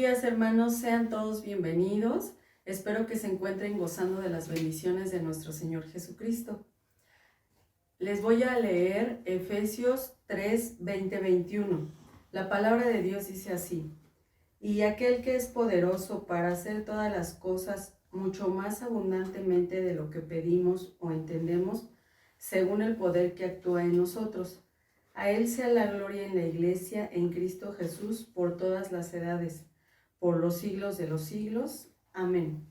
días, hermanos, sean todos bienvenidos. Espero que se encuentren gozando de las bendiciones de nuestro Señor Jesucristo. Les voy a leer Efesios 3, 20, 21. La palabra de Dios dice así: y aquel que es poderoso para hacer todas las cosas mucho más abundantemente de lo que pedimos o entendemos, según el poder que actúa en nosotros. A Él sea la gloria en la Iglesia, en Cristo Jesús, por todas las edades, por los siglos de los siglos. Amén.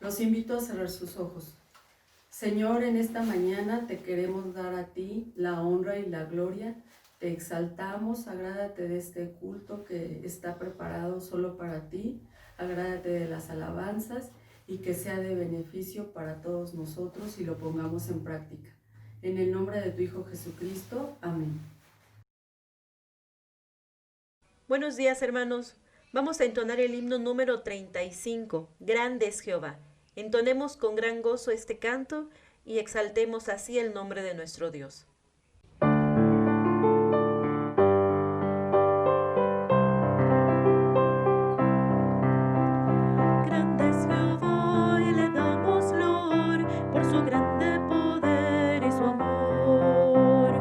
Los invito a cerrar sus ojos. Señor, en esta mañana te queremos dar a ti la honra y la gloria. Te exaltamos, agrádate de este culto que está preparado solo para ti. Agrádate de las alabanzas y que sea de beneficio para todos nosotros y lo pongamos en práctica. En el nombre de tu Hijo Jesucristo. Amén. Buenos días, hermanos. Vamos a entonar el himno número 35, Grande es Jehová. Entonemos con gran gozo este canto y exaltemos así el nombre de nuestro Dios. Grande es Jehová y le damos loor por su grande poder y su amor.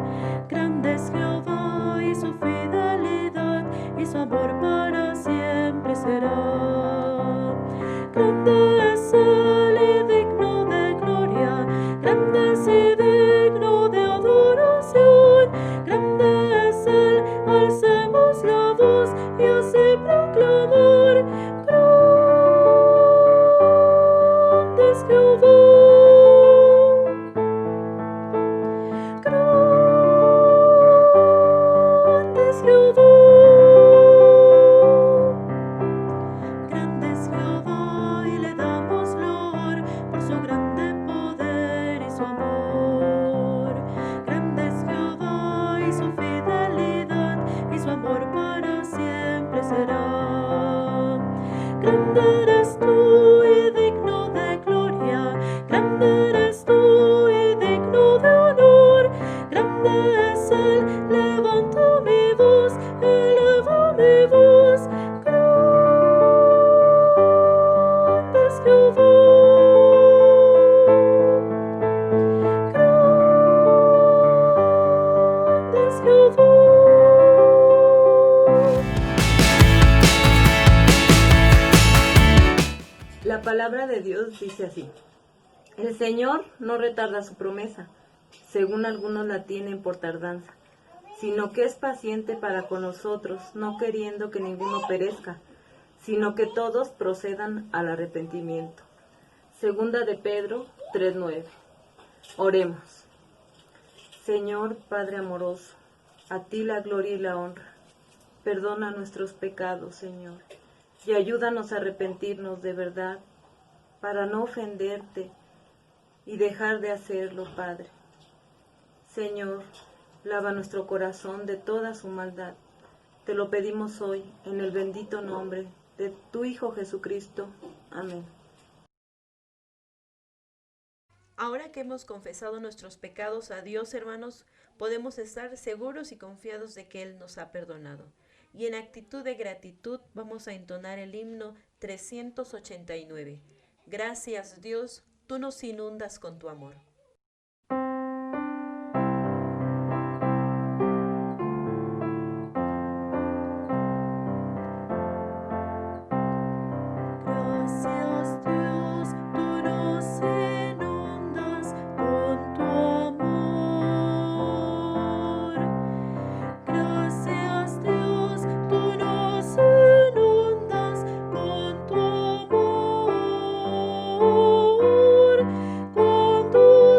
Grande es Jehová y su fidelidad y su amor para siempre será. Grande es Él y digno de gloria, grande es y digno de adoración. Grande es Él, alcemos la voz y así proclamar: grande es Jehová. Grande es Jehová. Grande es Jehová y le damos loor por su grande poder y su amor. Grande es Jehová y su fidelidad y su amor para siempre será. Grande eres tú y digno de gloria, grande eres tú y digno de honor. Grande es Él, levanto mi voz, elevo mi voz. Grande es Jehová. Grande es Jehová. La palabra de Dios dice así: el Señor no retarda su promesa, según algunos la tienen por tardanza, sino que es paciente para con nosotros, no queriendo que ninguno perezca, sino que todos procedan al arrepentimiento. Segunda de Pedro 3:9. Oremos. Señor Padre amoroso, a ti la gloria y la honra. Perdona nuestros pecados, Señor, y ayúdanos a arrepentirnos de verdad, para no ofenderte y dejar de hacerlo, Padre. Señor, lava nuestro corazón de toda su maldad. Te lo pedimos hoy, en el bendito nombre de tu Hijo Jesucristo. Amén. Ahora que hemos confesado nuestros pecados a Dios, hermanos, podemos estar seguros y confiados de que Él nos ha perdonado. Y en actitud de gratitud vamos a entonar el himno 389. Gracias, Dios, tú nos inundas con tu amor. Gracias, Dios, tú nos inundas con tu amor. Gracias, Dios, tú nos inundas con tu amor. Cuando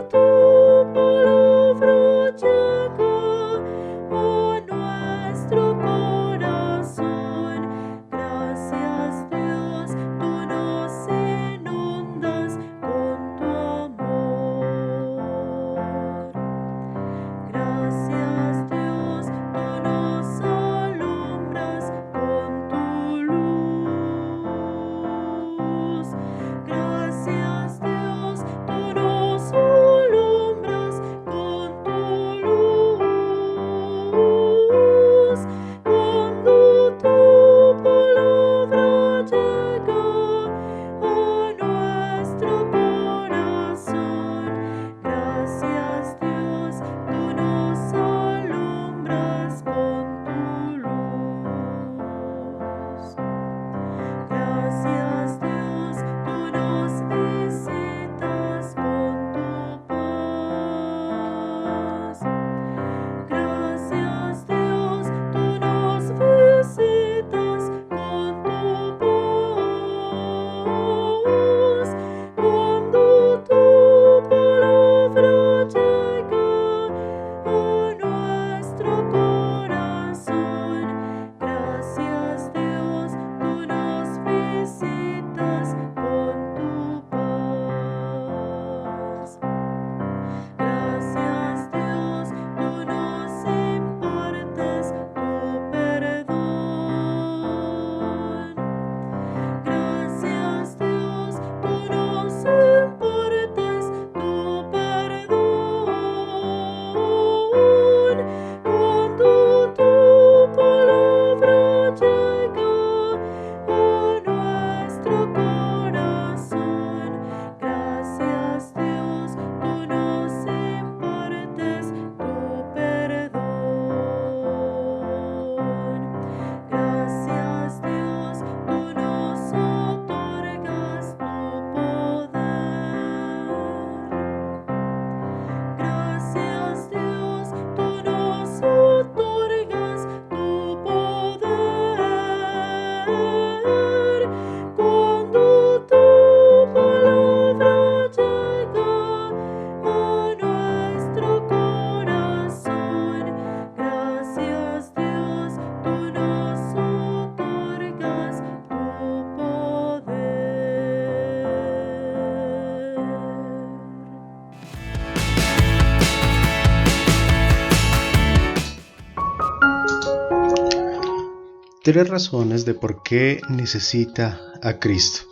3 razones de por qué necesita a Cristo.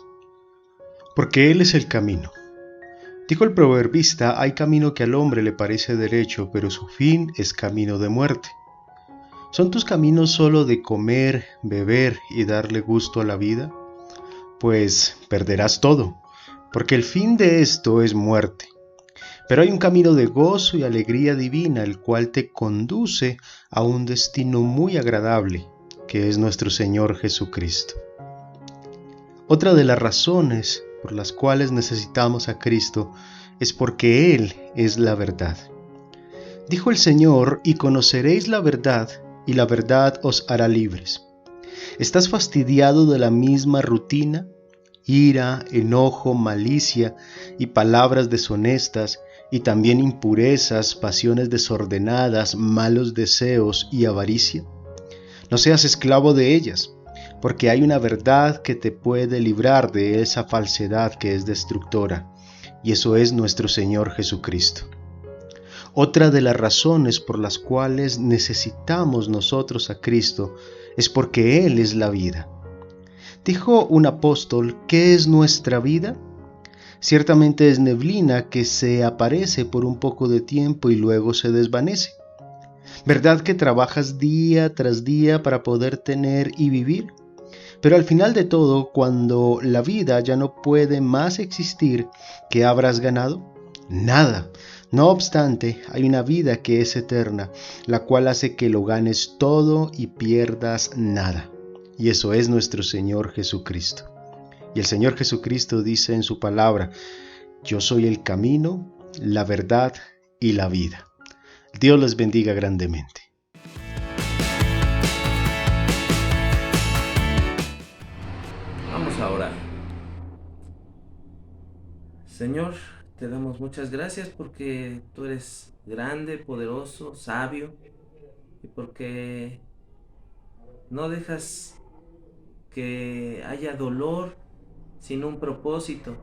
Porque Él es el camino. Dijo el proverbista: hay camino que al hombre le parece derecho, pero su fin es camino de muerte. ¿Son tus caminos solo de comer, beber y darle gusto a la vida? Pues perderás todo, porque el fin de esto es muerte. Pero hay un camino de gozo y alegría divina, el cual te conduce a un destino muy agradable, que es nuestro Señor Jesucristo. Otra de las razones por las cuales necesitamos a Cristo es porque Él es la verdad. Dijo el Señor: y conoceréis la verdad, y la verdad os hará libres. ¿Estás fastidiado de la misma rutina? Ira, enojo, malicia y palabras deshonestas, y también impurezas, pasiones desordenadas, malos deseos y avaricia. No seas esclavo de ellas, porque hay una verdad que te puede librar de esa falsedad que es destructora, y eso es nuestro Señor Jesucristo. Otra de las razones por las cuales necesitamos nosotros a Cristo es porque Él es la vida. Dijo un apóstol: ¿qué es nuestra vida? Ciertamente es neblina que se aparece por un poco de tiempo y luego se desvanece. ¿Verdad que trabajas día tras día para poder tener y vivir? Pero al final de todo, cuando la vida ya no puede más existir, ¿qué habrás ganado? Nada. No obstante, hay una vida que es eterna, la cual hace que lo ganes todo y pierdas nada. Y eso es nuestro Señor Jesucristo. Y el Señor Jesucristo dice en su palabra: yo soy el camino, la verdad y la vida. Dios les bendiga grandemente. Vamos a orar. Señor, te damos muchas gracias porque tú eres grande, poderoso, sabio, y porque no dejas que haya dolor sin un propósito.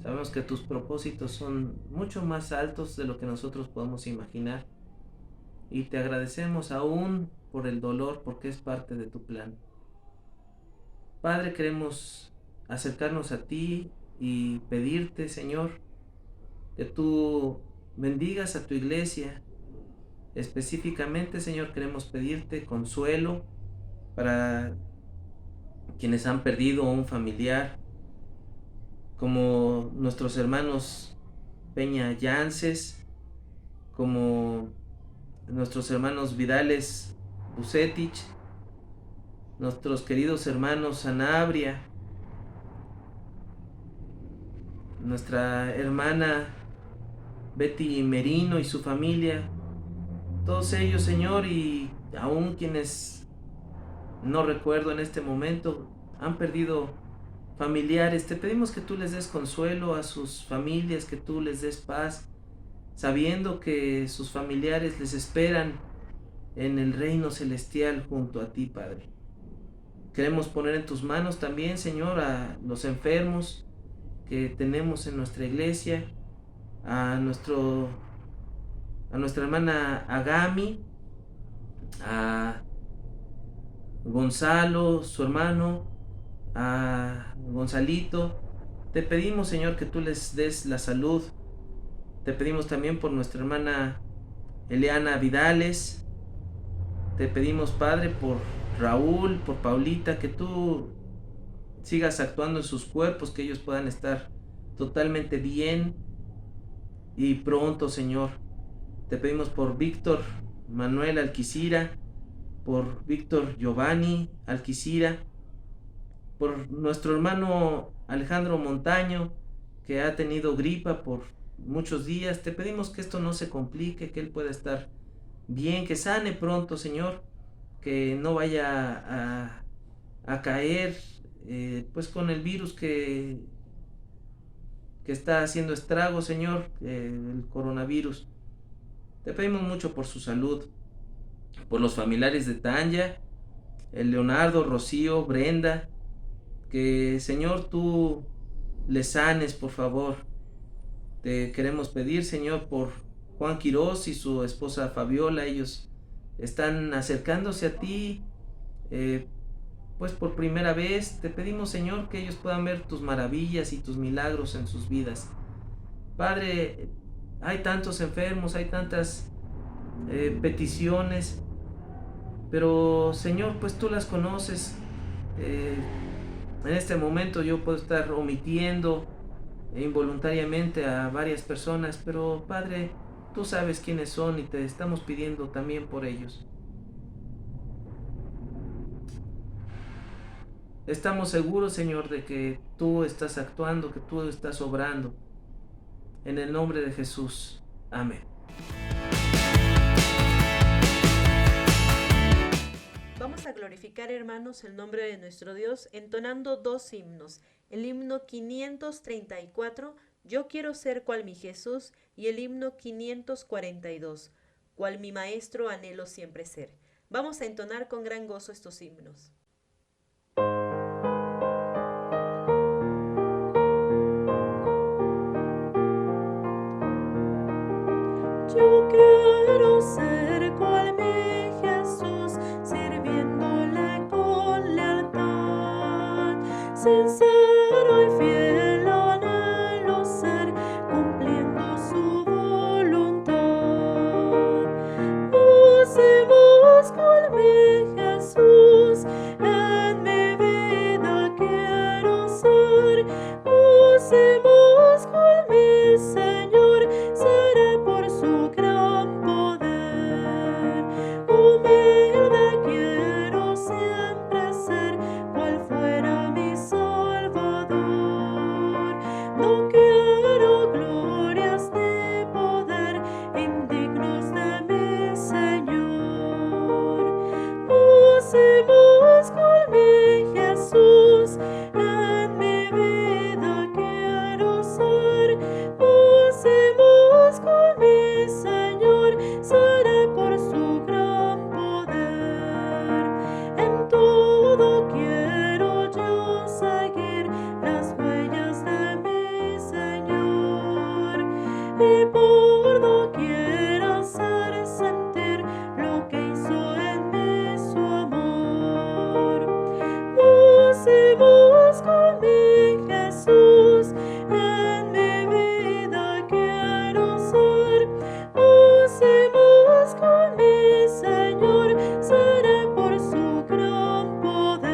Sabemos que tus propósitos son mucho más altos de lo que nosotros podemos imaginar, y te agradecemos aún por el dolor, porque es parte de tu plan. Padre, queremos acercarnos a ti y pedirte, Señor, que tú bendigas a tu iglesia. Específicamente, Señor, queremos pedirte consuelo para quienes han perdido a un familiar, como nuestros hermanos Peña Yances, como nuestros hermanos Vidales Bucetich, nuestros queridos hermanos Sanabria, nuestra hermana Betty Merino y su familia, todos ellos, Señor, y aún quienes no recuerdo en este momento, han perdido familiares. Te pedimos que tú les des consuelo a sus familias, que tú les des paz, sabiendo que sus familiares les esperan en el reino celestial junto a ti, Padre. Queremos poner en tus manos también, Señor, a los enfermos que tenemos en nuestra iglesia, a nuestra hermana Agami, a Gonzalo, su hermano, a Gonzalito. Te pedimos, Señor, que tú les des la salud. Te pedimos también por nuestra hermana Eliana Vidales. Te pedimos, Padre, por Raúl, por Paulita, que tú sigas actuando en sus cuerpos, que ellos puedan estar totalmente bien y pronto, Señor. Te pedimos por Víctor Manuel Alquicira, por Víctor Giovanni Alquicira, por nuestro hermano Alejandro Montaño, que ha tenido gripa por muchos días. Te pedimos que esto no se complique, que él pueda estar bien, que sane pronto, Señor, que no vaya a caer pues con el virus que está haciendo estragos, Señor, el coronavirus. Te pedimos mucho por su salud, por los familiares de Tanya, el Leonardo, Rocío, Brenda, que, Señor, tú les sanes, por favor. Te queremos pedir, Señor, por Juan Quirós y su esposa Fabiola. Ellos están acercándose a ti pues por primera vez. Te pedimos, Señor, que ellos puedan ver tus maravillas y tus milagros en sus vidas. Padre, hay tantos enfermos, hay tantas peticiones, pero Señor, pues tú las conoces. En este momento yo puedo estar omitiendo involuntariamente a varias personas, pero Padre, tú sabes quiénes son y te estamos pidiendo también por ellos. Estamos seguros, Señor, de que tú estás actuando, que tú estás obrando. En el nombre de Jesús. Amén. Vamos a glorificar, hermanos, el nombre de nuestro Dios entonando 2 himnos. El himno 534, Yo quiero ser cual mi Jesús, y el himno 542, Cual mi Maestro anhelo siempre ser. Vamos a entonar con gran gozo estos himnos. Yo quiero ser cual mi Jesús, sirviéndole con lealtad, sincero y fiel anhelo ser, cumpliendo su voluntad. Busquemos cual mi Jesús, en mi vida quiero ser. Busquemos cual mi Señor, seré por su gran poder. Humilde quiero siempre ser, cual fuera mi Salvador. No quiero glorias ni poder indignos de mi Señor. Busquemos cual mi Jesús, en mi vida quiero ser. Busquemos con mi Señor, seré por su gran poder. En todo quiero yo seguir las huellas de mi Señor, y por doquier hacer sentir lo que hizo en mí su amor. Busquemos con mi Jesús, en mi vida quiero ser. Busquemos con mi Señor, seré por su gran poder.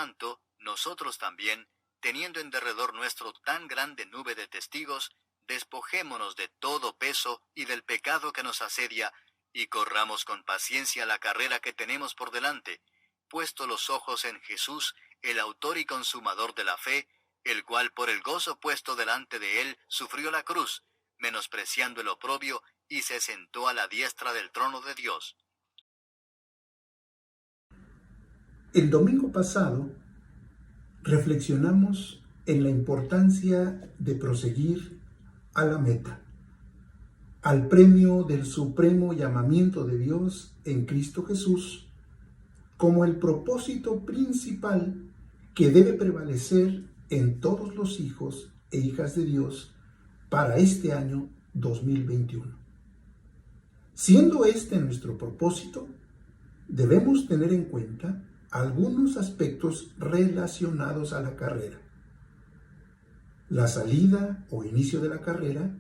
tanto, nosotros también, teniendo en derredor nuestro tan grande nube de testigos, despojémonos de todo peso y del pecado que nos asedia, y corramos con paciencia la carrera que tenemos por delante, puesto los ojos en Jesús, el autor y consumador de la fe, el cual por el gozo puesto delante de él sufrió la cruz, menospreciando el oprobio, y se sentó a la diestra del trono de Dios. El domingo pasado reflexionamos en la importancia de proseguir a la meta, al premio del supremo llamamiento de Dios en Cristo Jesús, como el propósito principal que debe prevalecer en todos los hijos e hijas de Dios para este año 2021. Siendo este nuestro propósito, debemos tener en cuenta algunos aspectos relacionados a la carrera: la salida o inicio de la carrera,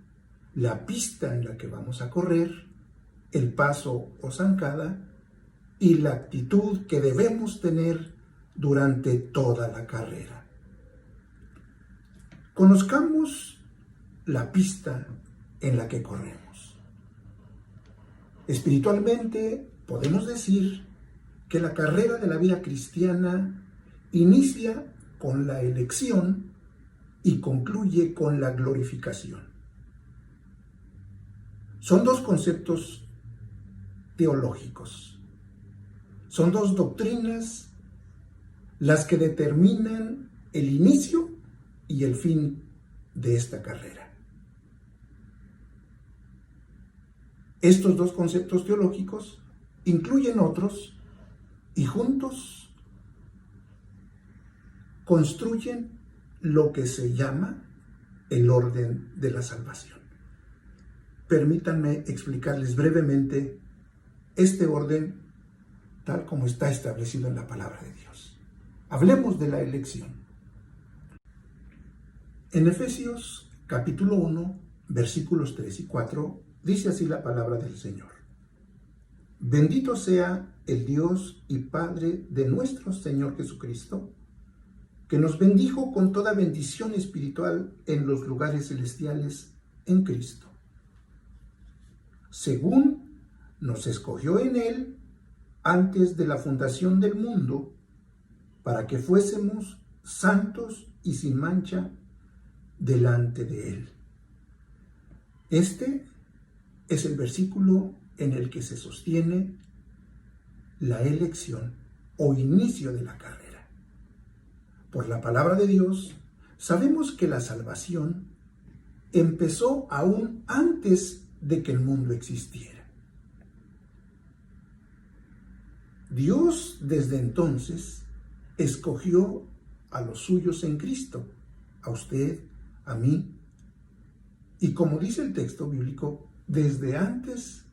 la pista en la que vamos a correr, el paso o zancada y la actitud que debemos tener durante toda la carrera. Conozcamos la pista en la que corremos. Espiritualmente podemos decir que la carrera de la vida cristiana inicia con la elección y concluye con la glorificación. Son dos conceptos teológicos. Son dos doctrinas las que determinan el inicio y el fin de esta carrera. Estos dos conceptos teológicos incluyen otros y juntos construyen lo que se llama el orden de la salvación. Permítanme explicarles brevemente este orden tal como está establecido en la palabra de Dios. Hablemos de la elección. En Efesios capítulo 1, versículos 3 y 4, dice así la palabra del Señor: Bendito sea el Dios y Padre de nuestro Señor Jesucristo, que nos bendijo con toda bendición espiritual en los lugares celestiales en Cristo, según nos escogió en Él antes de la fundación del mundo, para que fuésemos santos y sin mancha delante de Él. Este es el versículo en el que se sostiene la elección o inicio de la carrera. Por la palabra de Dios, sabemos que la salvación empezó aún antes de que el mundo existiera. Dios desde entonces escogió a los suyos en Cristo, a usted, a mí, y como dice el texto bíblico, desde antes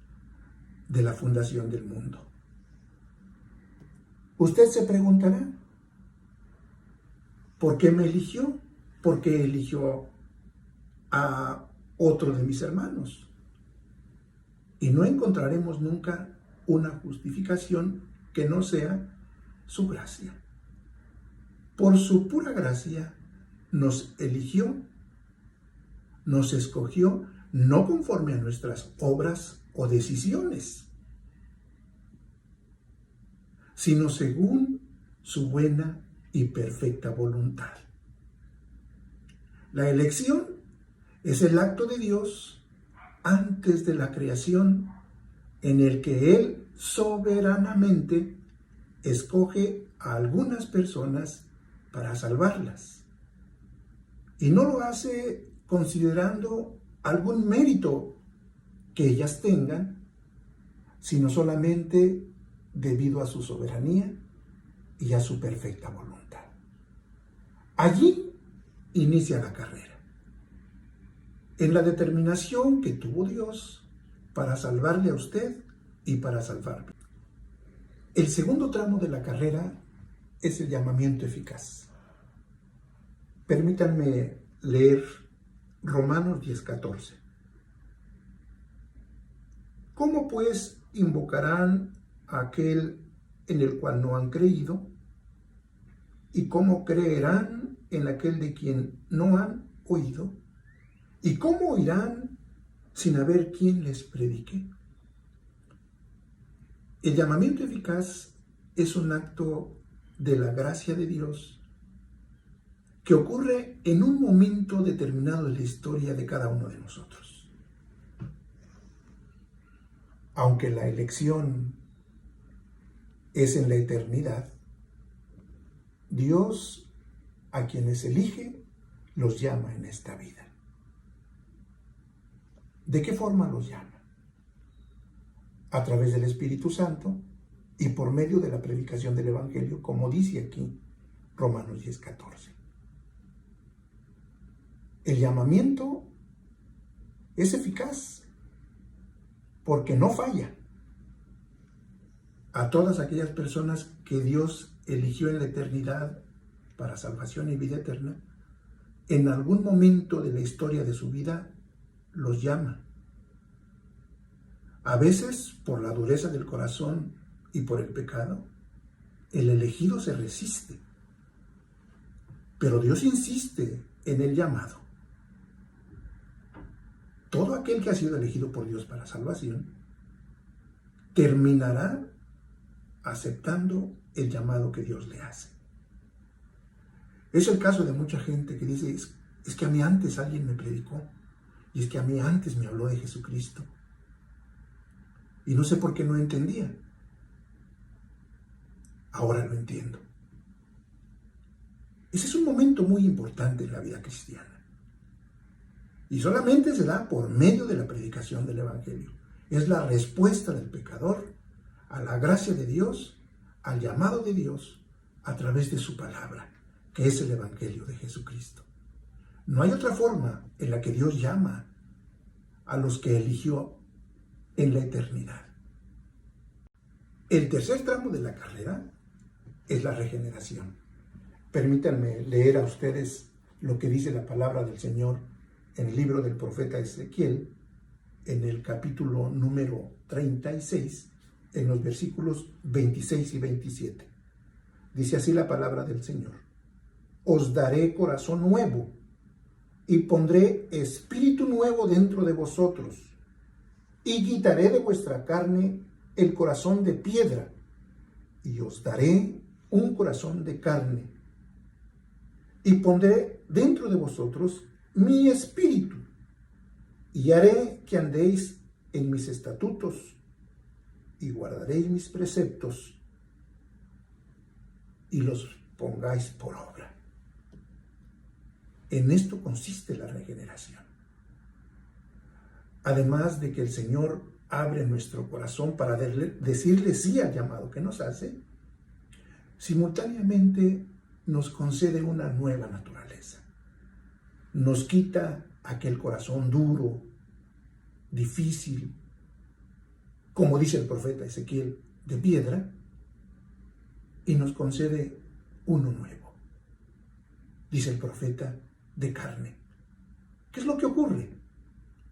de la fundación del mundo. Usted se preguntará, ¿por qué me eligió? ¿Por qué eligió a otro de mis hermanos? Y no encontraremos nunca una justificación que no sea su gracia. Por su pura gracia nos eligió, nos escogió, no conforme a nuestras obras o decisiones, sino según su buena y perfecta voluntad. La elección es el acto de Dios antes de la creación, en el que Él soberanamente escoge a algunas personas para salvarlas. Y no lo hace considerando algún mérito que ellas tengan, sino solamente debido a su soberanía y a su perfecta voluntad. Allí inicia la carrera, en la determinación que tuvo Dios para salvarle a usted y para salvarme. El segundo tramo de la carrera es el llamamiento eficaz. Permítanme leer Romanos 10:14. ¿Cómo pues invocarán a aquel en el cual no han creído? ¿Y cómo creerán en aquel de quien no han oído? ¿Y cómo oirán sin haber quien les predique? El llamamiento eficaz es un acto de la gracia de Dios que ocurre en un momento determinado de la historia de cada uno de nosotros. Aunque la elección es en la eternidad, Dios a quienes elige los llama en esta vida. ¿De qué forma los llama? A través del Espíritu Santo y por medio de la predicación del Evangelio, como dice aquí Romanos 10:14. El llamamiento es eficaz porque no falla. A todas aquellas personas que Dios eligió en la eternidad para salvación y vida eterna, en algún momento de la historia de su vida los llama. A veces, por la dureza del corazón y por el pecado, el elegido se resiste. Pero Dios insiste en el llamado. Todo aquel que ha sido elegido por Dios para salvación terminará aceptando el llamado que Dios le hace. Es el caso de mucha gente que dice, es que a mí antes alguien me predicó, y es que a mí antes me habló de Jesucristo, y no sé por qué no entendía. Ahora lo entiendo. Ese es un momento muy importante en la vida cristiana, y solamente se da por medio de la predicación del Evangelio. Es la respuesta del pecador a la gracia de Dios, al llamado de Dios a través de su palabra, que es el Evangelio de Jesucristo. No hay otra forma en la que Dios llama a los que eligió en la eternidad. El tercer tramo de la carrera es la regeneración. Permítanme leer a ustedes lo que dice la palabra del Señor en el libro del profeta Ezequiel, en el capítulo número 36, en los versículos 26 y 27. Dice así la palabra del Señor: os daré corazón nuevo y pondré espíritu nuevo dentro de vosotros, y quitaré de vuestra carne el corazón de piedra, y os daré un corazón de carne, y pondré dentro de vosotros mi espíritu, y haré que andéis en mis estatutos, y guardaréis mis preceptos, y los pongáis por obra. En esto consiste la regeneración. Además de que el Señor abre nuestro corazón para decirle sí al llamado que nos hace, simultáneamente nos concede una nueva naturaleza. Nos quita aquel corazón duro, difícil, como dice el profeta Ezequiel, de piedra, y nos concede uno nuevo, dice el profeta, de carne. ¿Qué es lo que ocurre?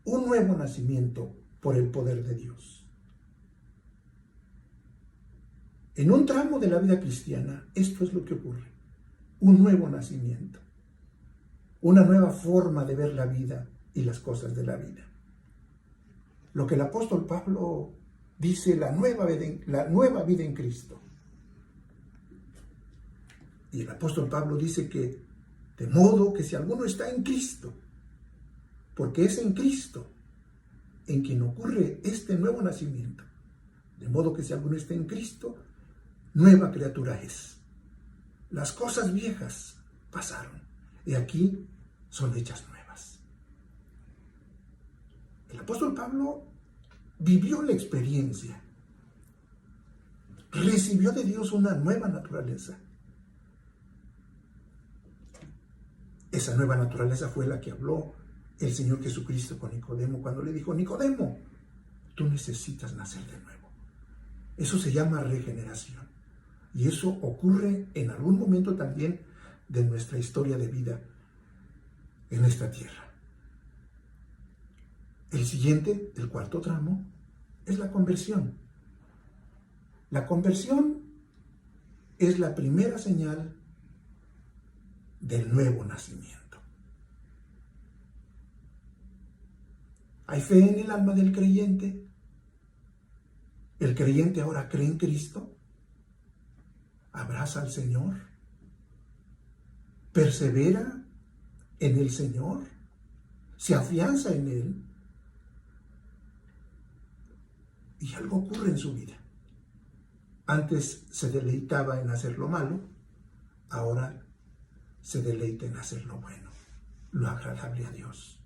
Un nuevo nacimiento por el poder de Dios. En un tramo de la vida cristiana, esto es lo que ocurre. Un nuevo nacimiento. Una nueva forma de ver la vida y las cosas de la vida. Lo que el apóstol Pablo dice, la nueva vida en Cristo. Y el apóstol Pablo dice que, de modo que si alguno está en Cristo, porque es en Cristo en quien ocurre este nuevo nacimiento, de modo que si alguno está en Cristo, nueva criatura es. Las cosas viejas pasaron, y aquí son hechas nuevas. El apóstol Pablo vivió la experiencia, recibió de Dios una nueva naturaleza. Esa nueva naturaleza fue la que habló el Señor Jesucristo con Nicodemo cuando le dijo: Nicodemo, tú necesitas nacer de nuevo. Eso se llama regeneración. Y eso ocurre en algún momento también de nuestra historia de vida en esta tierra. El siguiente, el cuarto tramo, es la conversión. La conversión es la primera señal del nuevo nacimiento. Hay fe en el alma del creyente. El creyente ahora cree en Cristo, abraza al Señor, persevera en el Señor, se afianza en Él, y algo ocurre en su vida. Antes se deleitaba en hacer lo malo, ahora se deleita en hacer lo bueno, lo agradable a Dios.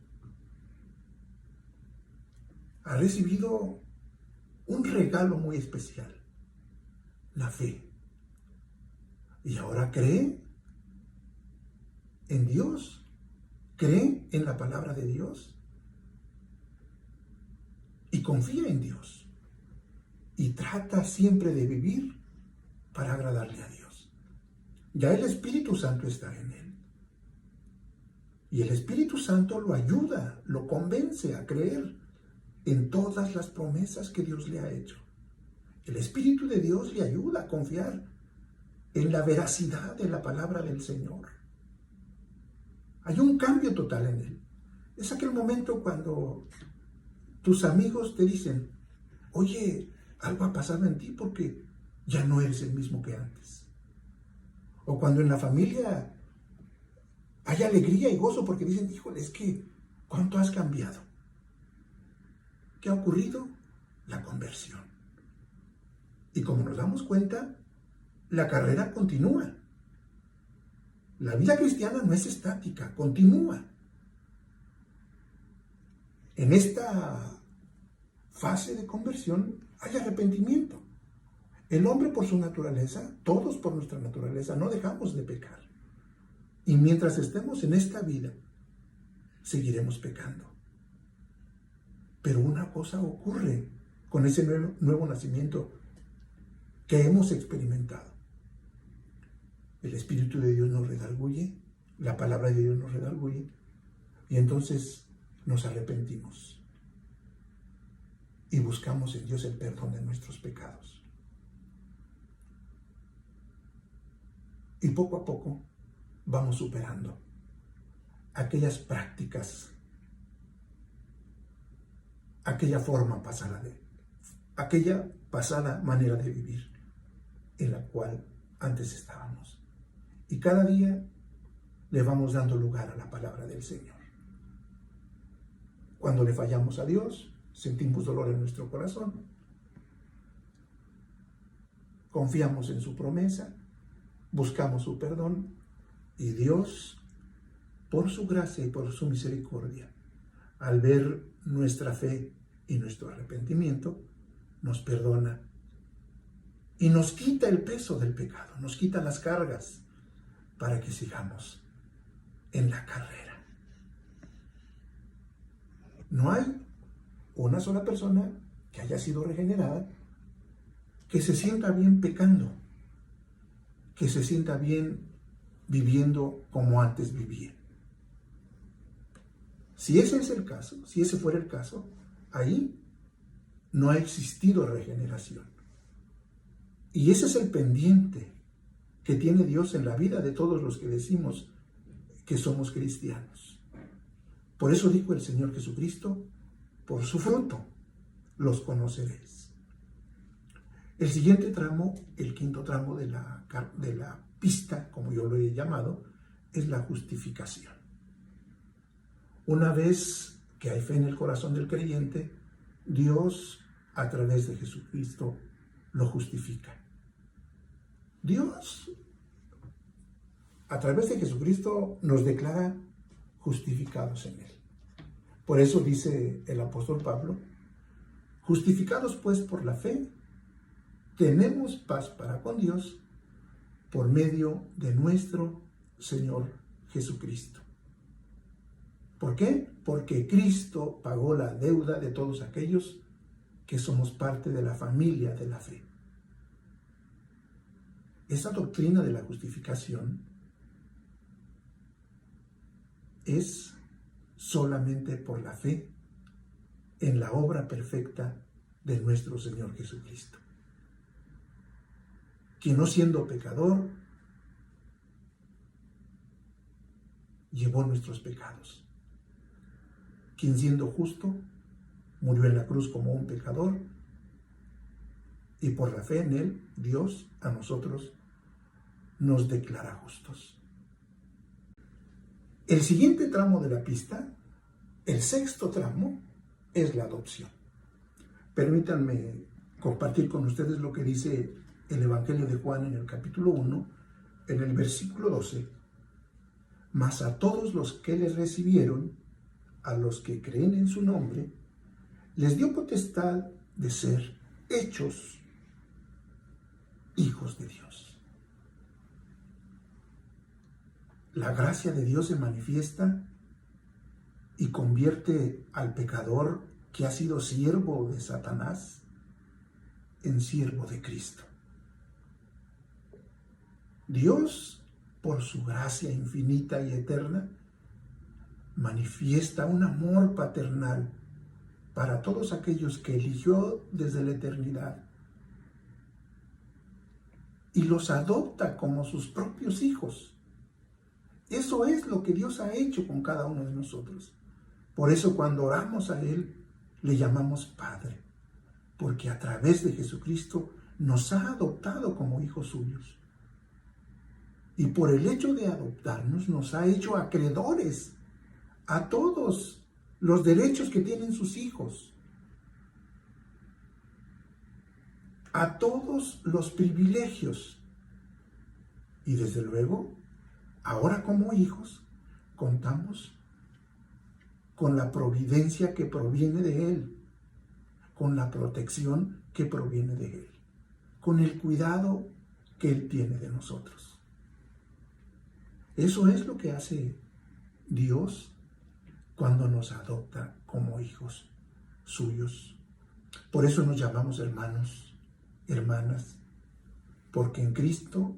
Ha recibido un regalo muy especial, la fe. Y ahora cree en Dios, cree en la palabra de Dios y confía en Dios. Y trata siempre de vivir para agradarle a Dios. Ya el Espíritu Santo está en él. Y el Espíritu Santo lo ayuda, lo convence a creer en todas las promesas que Dios le ha hecho. El Espíritu de Dios le ayuda a confiar en la veracidad de la palabra del Señor. Hay un cambio total en él. Es aquel momento cuando tus amigos te dicen, oye, algo ha pasado en ti porque ya no eres el mismo que antes. O cuando en la familia hay alegría y gozo porque dicen, híjole, es que ¿cuánto has cambiado? ¿Qué ha ocurrido? La conversión. Y como nos damos cuenta, la carrera continúa. La vida cristiana no es estática, continúa. En esta fase de conversión hay arrepentimiento. El hombre por su naturaleza, todos por nuestra naturaleza, no dejamos de pecar. Y mientras estemos en esta vida, seguiremos pecando. Pero una cosa ocurre con ese nuevo nacimiento que hemos experimentado. El Espíritu de Dios nos redarguye, la palabra de Dios nos redarguye, y entonces nos arrepentimos y buscamos en Dios el perdón de nuestros pecados. Y poco a poco vamos superando aquellas prácticas, aquella pasada manera de vivir en la cual antes estábamos. Y cada día le vamos dando lugar a la palabra del Señor. Cuando le fallamos a Dios, sentimos dolor en nuestro corazón. Confiamos en su promesa, buscamos su perdón y Dios, por su gracia y por su misericordia, al ver nuestra fe y nuestro arrepentimiento, nos perdona y nos quita el peso del pecado, nos quita las cargas para que sigamos en la carrera. No hay una sola persona que haya sido regenerada que se sienta bien pecando, que se sienta bien viviendo como antes vivía. Si ese es el caso, si ese fuera el caso, ahí no ha existido regeneración. Y ese es el pendiente que tiene Dios en la vida de todos los que decimos que somos cristianos. Por eso dijo el Señor Jesucristo, por su fruto los conoceréis. El siguiente tramo, el quinto tramo de la pista, como yo lo he llamado, es la justificación. Una vez que hay fe en el corazón del creyente, Dios, a través de Jesucristo, lo justifica. Dios, a través de Jesucristo, nos declara justificados en Él. Por eso dice el apóstol Pablo, justificados pues por la fe, tenemos paz para con Dios por medio de nuestro Señor Jesucristo. ¿Por qué? Porque Cristo pagó la deuda de todos aquellos que somos parte de la familia de la fe. Esa doctrina de la justificación es solamente por la fe en la obra perfecta de nuestro Señor Jesucristo, que no siendo pecador, llevó nuestros pecados, quien siendo justo, murió en la cruz como un pecador, y por la fe en él, Dios a nosotros nos declara justos. El siguiente tramo de la pista, el sexto tramo, es la adopción. Permítanme compartir con ustedes lo que dice el Evangelio de Juan en el capítulo 1, en el versículo 12. Mas a todos los que les recibieron, a los que creen en su nombre, les dio potestad de ser hechos hijos de Dios. La gracia de Dios se manifiesta y convierte al pecador que ha sido siervo de Satanás en siervo de Cristo. Dios, por su gracia infinita y eterna, manifiesta un amor paternal para todos aquellos que eligió desde la eternidad y los adopta como sus propios hijos. Eso es lo que Dios ha hecho con cada uno de nosotros. Por eso cuando oramos a Él, le llamamos Padre, porque a través de Jesucristo nos ha adoptado como hijos suyos. Y por el hecho de adoptarnos, nos ha hecho acreedores a todos los derechos que tienen sus hijos, a todos los privilegios. Y desde luego, ahora como hijos, contamos con la providencia que proviene de Él, con la protección que proviene de Él, con el cuidado que Él tiene de nosotros. Eso es lo que hace Dios cuando nos adopta como hijos suyos. Por eso nos llamamos hermanos, hermanas, porque en Cristo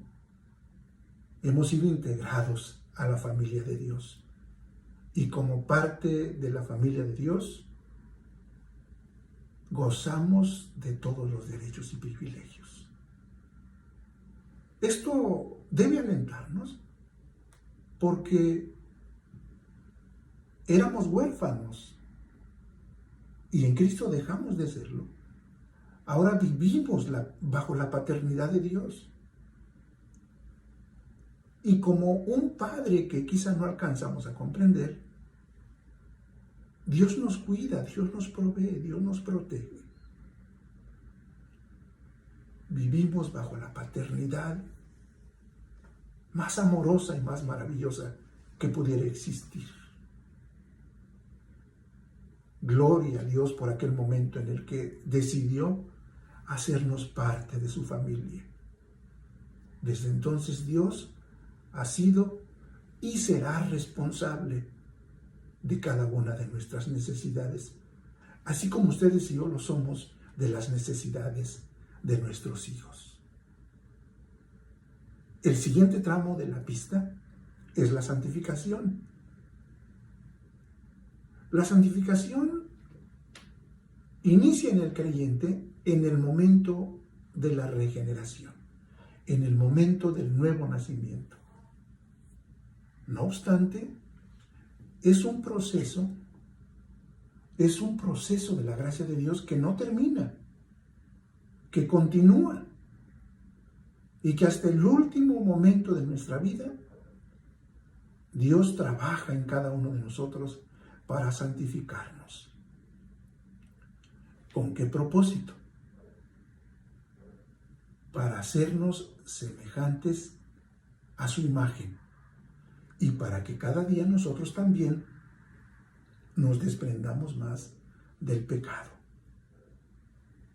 hemos sido integrados a la familia de Dios. Y como parte de la familia de Dios, gozamos de todos los derechos y privilegios. Esto debe alentarnos porque éramos huérfanos y en Cristo dejamos de serlo. Ahora vivimos bajo la paternidad de Dios. Y como un padre que quizá no alcanzamos a comprender, Dios nos cuida, Dios nos provee, Dios nos protege. Vivimos bajo la paternidad más amorosa y más maravillosa que pudiera existir. Gloria a Dios por aquel momento en el que decidió hacernos parte de su familia. Desde entonces Dios ha sido y será responsable de cada una de nuestras necesidades, así como ustedes y yo lo somos de las necesidades de nuestros hijos. El siguiente tramo de la pista es la santificación. La santificación inicia en el creyente en el momento de la regeneración, en el momento del nuevo nacimiento. No obstante, es un proceso de la gracia de Dios que no termina, que continúa y que hasta el último momento de nuestra vida Dios trabaja en cada uno de nosotros para santificarnos. ¿Con qué propósito? Para hacernos semejantes a su imagen y para que cada día nosotros también nos desprendamos más del pecado.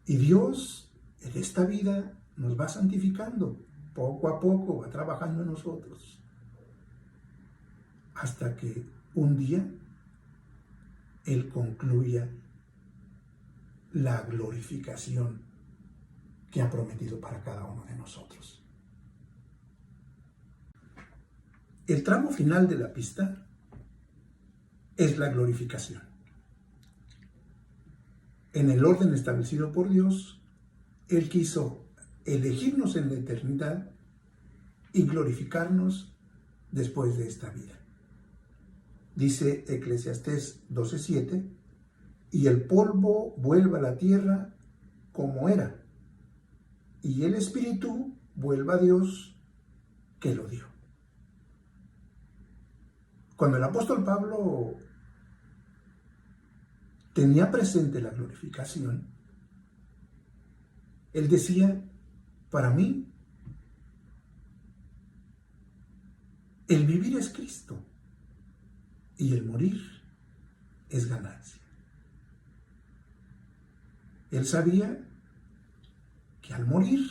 Y Dios en esta vida nos va santificando, poco a poco va trabajando en nosotros, hasta que un día Él concluya la glorificación que ha prometido para cada uno de nosotros. El tramo final de la pista es la glorificación. En el orden establecido por Dios, Él quiso elegirnos en la eternidad y glorificarnos después de esta vida. Dice Eclesiastés 12:7, y el polvo vuelva a la tierra como era, y el espíritu vuelva a Dios que lo dio. Cuando el apóstol Pablo tenía presente la glorificación, él decía, para mí, el vivir es Cristo y el morir es ganancia. Él sabía que al morir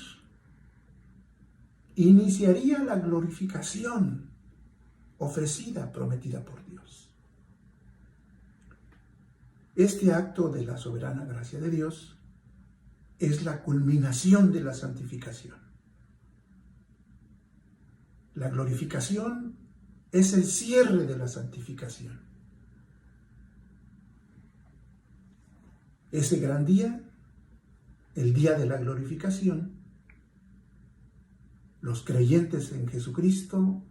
iniciaría la glorificación ofrecida, prometida por Dios. Este acto de la soberana gracia de Dios es la culminación de la santificación. La glorificación es el cierre de la santificación. Ese gran día, el día de la glorificación, los creyentes en Jesucristo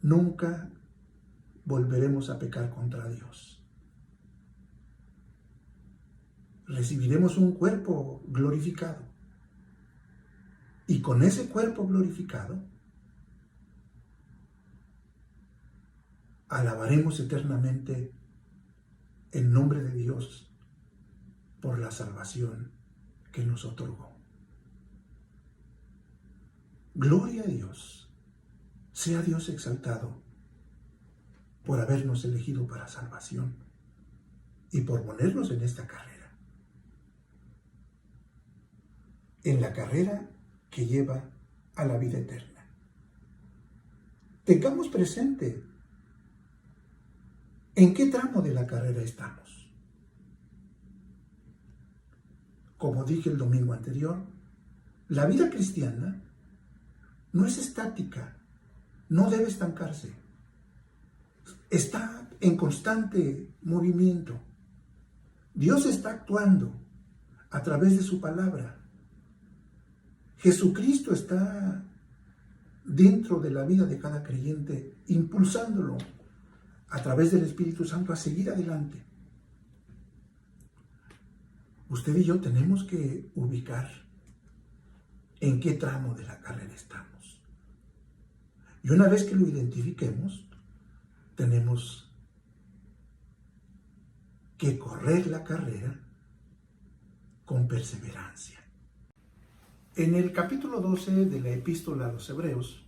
nunca volveremos a pecar contra Dios. Recibiremos un cuerpo glorificado. Y con ese cuerpo glorificado, alabaremos eternamente el nombre de Dios por la salvación que nos otorgó. Gloria a Dios, sea Dios exaltado por habernos elegido para salvación y por ponernos en esta carrera. En la carrera que lleva a la vida eterna. Tengamos presente en qué tramo de la carrera estamos. Como dije el domingo anterior, la vida cristiana no es estática, no debe estancarse. Está en constante movimiento. Dios está actuando a través de su palabra. Jesucristo está dentro de la vida de cada creyente, impulsándolo a través del Espíritu Santo a seguir adelante. Usted y yo tenemos que ubicar en qué tramo de la carrera estamos. Y una vez que lo identifiquemos, tenemos que correr la carrera con perseverancia. En el capítulo 12 de la Epístola a los Hebreos,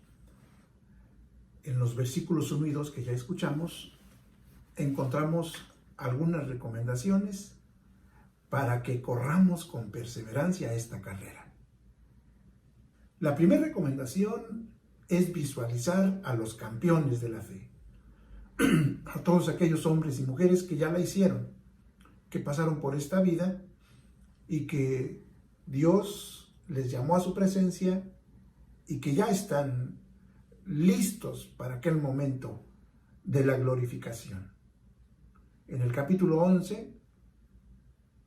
en los versículos 1 y 2 que ya escuchamos, encontramos algunas recomendaciones para que corramos con perseverancia esta carrera. La primera recomendación es visualizar a los campeones de la fe, a todos aquellos hombres y mujeres que ya la hicieron, que pasaron por esta vida y que Dios les llamó a su presencia y que ya están listos para aquel momento de la glorificación. En el capítulo 11,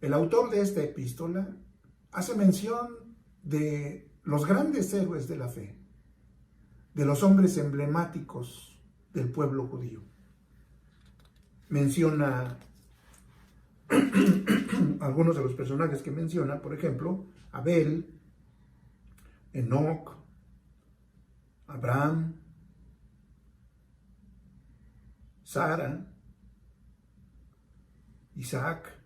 el autor de esta epístola hace mención de los grandes héroes de la fe, de los hombres emblemáticos del pueblo judío. Menciona algunos de los personajes que menciona, por ejemplo, Abel, Enoc, Abraham, Sara, Isaac,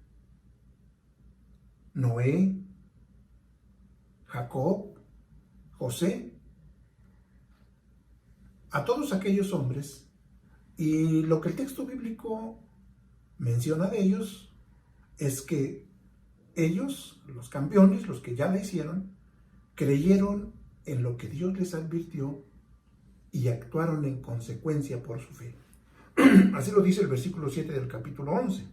Noé, Jacob, José, a todos aquellos hombres, y lo que el texto bíblico menciona de ellos es que ellos, los campeones, los que ya la hicieron, creyeron en lo que Dios les advirtió y actuaron en consecuencia por su fe. Así lo dice el versículo 7 del capítulo 11.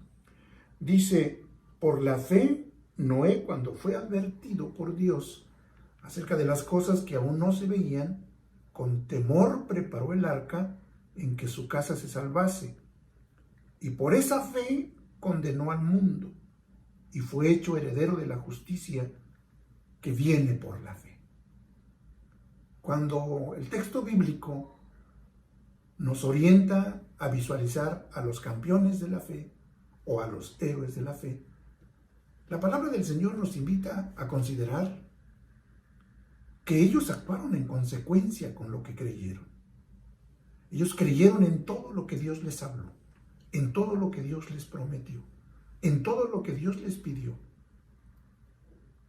Dice, por la fe, Noé, cuando fue advertido por Dios acerca de las cosas que aún no se veían, con temor preparó el arca en que su casa se salvase. Y por esa fe condenó al mundo y fue hecho heredero de la justicia que viene por la fe. Cuando el texto bíblico nos orienta a visualizar a los campeones de la fe o a los héroes de la fe, la palabra del Señor nos invita a considerar que ellos actuaron en consecuencia con lo que creyeron. Ellos creyeron en todo lo que Dios les habló, en todo lo que Dios les prometió, en todo lo que Dios les pidió.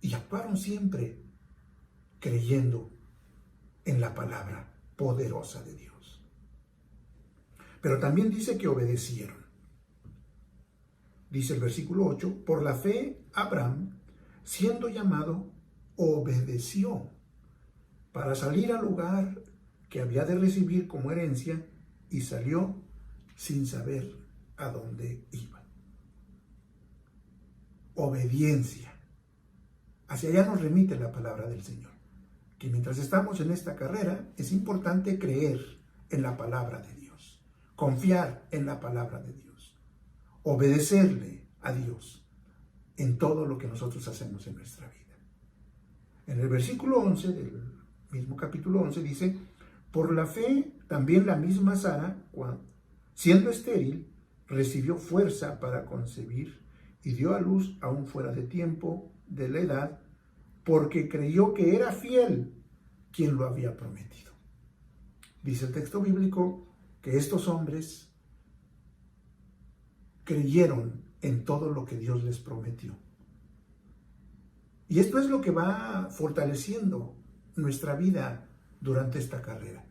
Y actuaron siempre creyendo en la palabra poderosa de Dios. Pero también dice que obedecieron. Dice el versículo 8, por la fe Abraham, siendo llamado, obedeció para salir al lugar que había de recibir como herencia y salió sin saber a dónde iba. Obediencia. Hacia allá nos remite la palabra del Señor, que mientras estamos en esta carrera es importante creer en la palabra de Dios, confiar en la palabra de Dios, obedecerle a Dios en todo lo que nosotros hacemos en nuestra vida. En el versículo 11 del mismo capítulo 11 dice, por la fe también la misma Sara, siendo estéril, recibió fuerza para concebir y dio a luz aún fuera de tiempo de la edad, porque creyó que era fiel quien lo había prometido. Dice el texto bíblico que estos hombres creyeron en todo lo que Dios les prometió. Y esto es lo que va fortaleciendo nuestra vida durante esta carrera.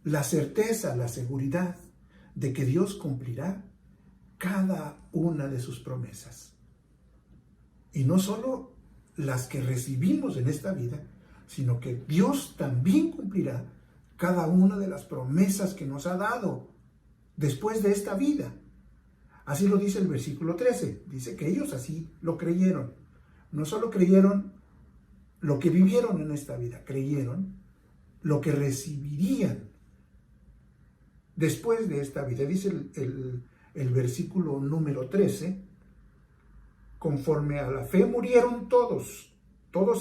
La certeza, la seguridad de que Dios cumplirá cada una de sus promesas. Y no solo las que recibimos en esta vida, sino que Dios también cumplirá cada una de las promesas que nos ha dado después de esta vida. Así lo dice el versículo 13. Dice que ellos así lo creyeron. No solo creyeron lo que vivieron en esta vida, creyeron lo que recibirían después de esta vida. Dice el versículo número 13, conforme a la fe murieron todos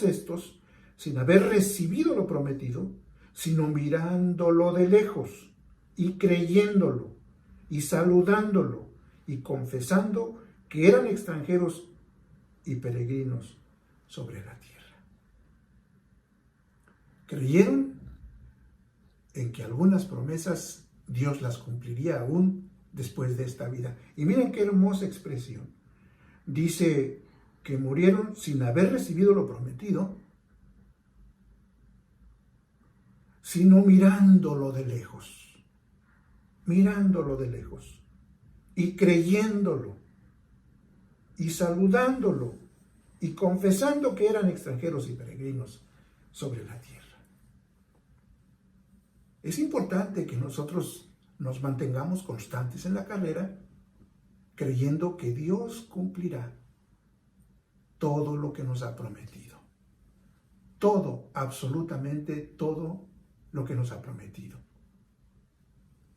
estos, sin haber recibido lo prometido, sino mirándolo de lejos y creyéndolo y saludándolo y confesando que eran extranjeros y peregrinos sobre la tierra. Creyeron en que algunas promesas Dios las cumpliría aún después de esta vida. Y miren qué hermosa expresión. Dice que murieron sin haber recibido lo prometido, sino mirándolo de lejos y creyéndolo y saludándolo y confesando que eran extranjeros y peregrinos sobre la tierra. Es importante que nosotros nos mantengamos constantes en la carrera, creyendo que Dios cumplirá todo lo que nos ha prometido. Todo, absolutamente todo lo que nos ha prometido.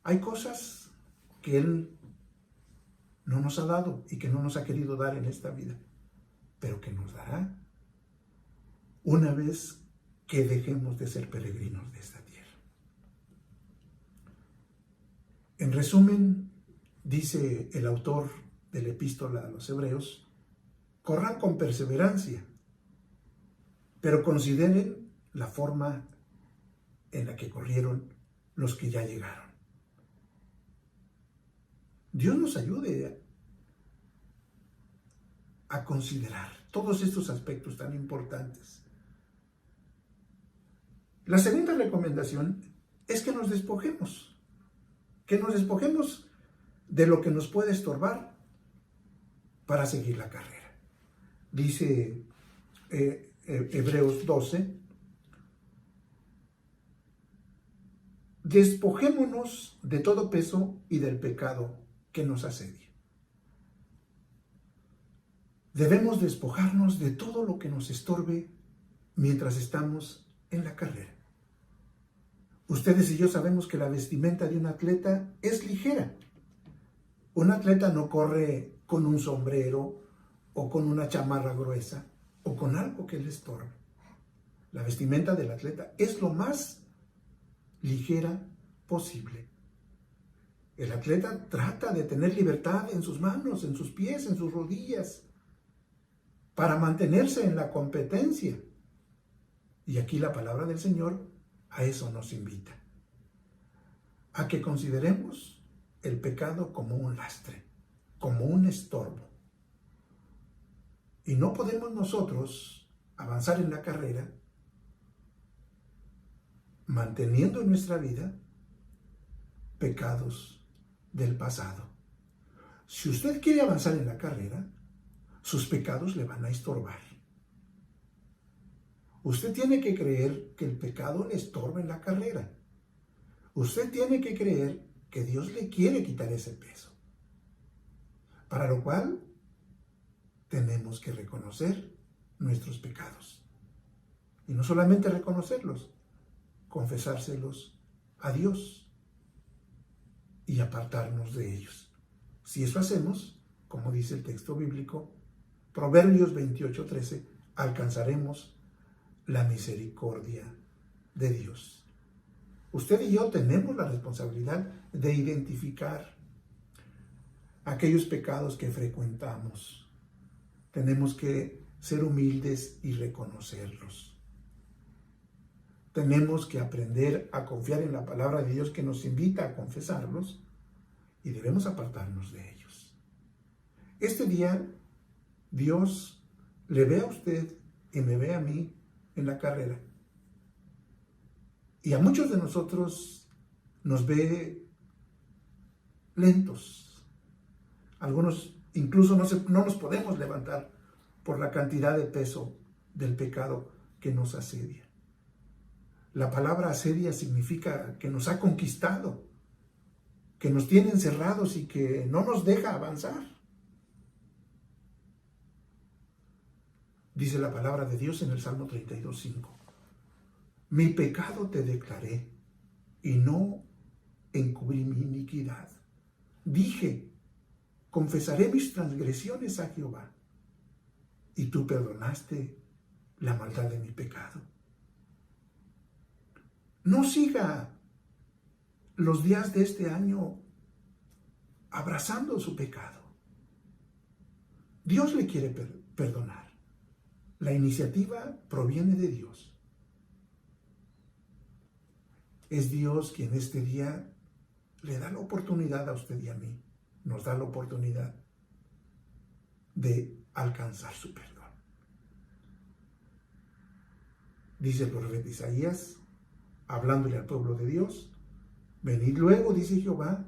Hay cosas que Él no nos ha dado y que no nos ha querido dar en esta vida, pero que nos dará una vez que dejemos de ser peregrinos de esta tierra. En resumen, dice el autor de la epístola a los Hebreos, corran con perseverancia, pero consideren la forma en la que corrieron los que ya llegaron. Dios nos ayude a considerar todos estos aspectos tan importantes. La segunda recomendación es que nos despojemos de lo que nos puede estorbar para seguir la carrera. Dice Hebreos 12, despojémonos de todo peso y del pecado que nos asedia. Debemos despojarnos de todo lo que nos estorbe mientras estamos en la carrera. Ustedes y yo sabemos que la vestimenta de un atleta es ligera. Un atleta no corre con un sombrero o con una chamarra gruesa o con algo que le estorbe. La vestimenta del atleta es lo más ligera posible. El atleta trata de tener libertad en sus manos, en sus pies, en sus rodillas, para mantenerse en la competencia. Y aquí la palabra del Señor a eso nos invita, a que consideremos el pecado como un lastre, como un estorbo. Y no podemos nosotros avanzar en la carrera manteniendo en nuestra vida pecados del pasado. Si usted quiere avanzar en la carrera, sus pecados le van a estorbar. Usted tiene que creer que el pecado le estorba en la carrera. Usted tiene que creer que Dios le quiere quitar ese peso. Para lo cual, tenemos que reconocer nuestros pecados. Y no solamente reconocerlos, confesárselos a Dios y apartarnos de ellos. Si eso hacemos, como dice el texto bíblico, Proverbios 28:13, alcanzaremos la misericordia de Dios. Usted y yo tenemos la responsabilidad de identificar aquellos pecados que frecuentamos. Tenemos que ser humildes y reconocerlos. Tenemos que aprender a confiar en la palabra de Dios que nos invita a confesarlos y debemos apartarnos de ellos. Este día, Dios le ve a usted y me ve a mí en la carrera. Y a muchos de nosotros nos ve lentos. Algunos incluso no nos podemos levantar por la cantidad de peso del pecado que nos asedia. La palabra asedia significa que nos ha conquistado, que nos tiene encerrados y que no nos deja avanzar. Dice la palabra de Dios en el Salmo 32:5. Mi pecado te declaré y no encubrí mi iniquidad. Dije, confesaré mis transgresiones a Jehová, y tú perdonaste la maldad de mi pecado. No siga los días de este año abrazando su pecado. Dios le quiere perdonar. La iniciativa proviene de Dios. Es Dios quien este día le da la oportunidad a usted y a mí, nos da la oportunidad de alcanzar su perdón. Dice el profeta Isaías, hablándole al pueblo de Dios, venid luego, dice Jehová,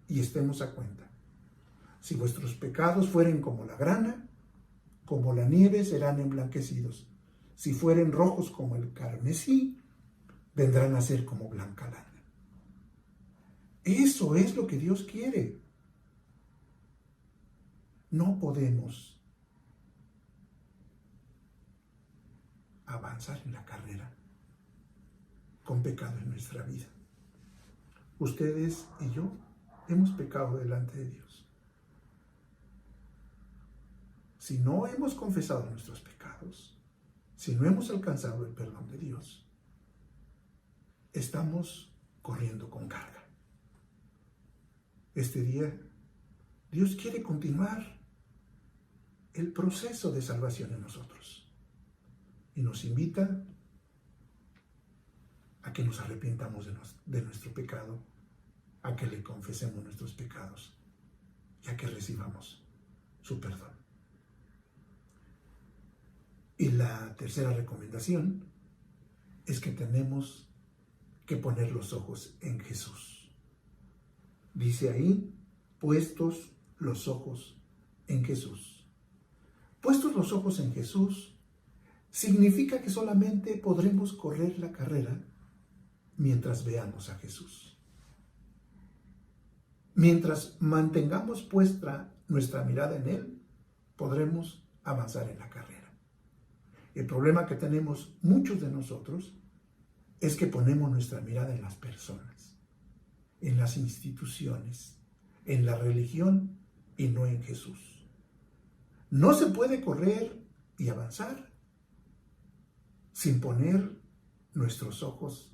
y estemos a cuenta. Si vuestros pecados fueren como la grana, como la nieve serán emblanquecidos. Si fueren rojos como el carmesí, vendrán a ser como blanca lana. Eso es lo que Dios quiere. No podemos avanzar en la carrera con pecado en nuestra vida. Ustedes y yo hemos pecado delante de Dios. Si no hemos confesado nuestros pecados, si no hemos alcanzado el perdón de Dios, estamos corriendo con carga. Este día, Dios quiere continuar el proceso de salvación en nosotros y nos invita a que nos arrepintamos de nuestro pecado, a que le confesemos nuestros pecados y a que recibamos su perdón. Y la tercera recomendación es que tenemos que poner los ojos en Jesús. Dice ahí, puestos los ojos en Jesús. Puestos los ojos en Jesús significa que solamente podremos correr la carrera mientras veamos a Jesús. Mientras mantengamos puesta nuestra mirada en Él, podremos avanzar en la carrera. El problema que tenemos muchos de nosotros es que ponemos nuestra mirada en las personas, en las instituciones, en la religión y no en Jesús. No se puede correr y avanzar sin poner nuestros ojos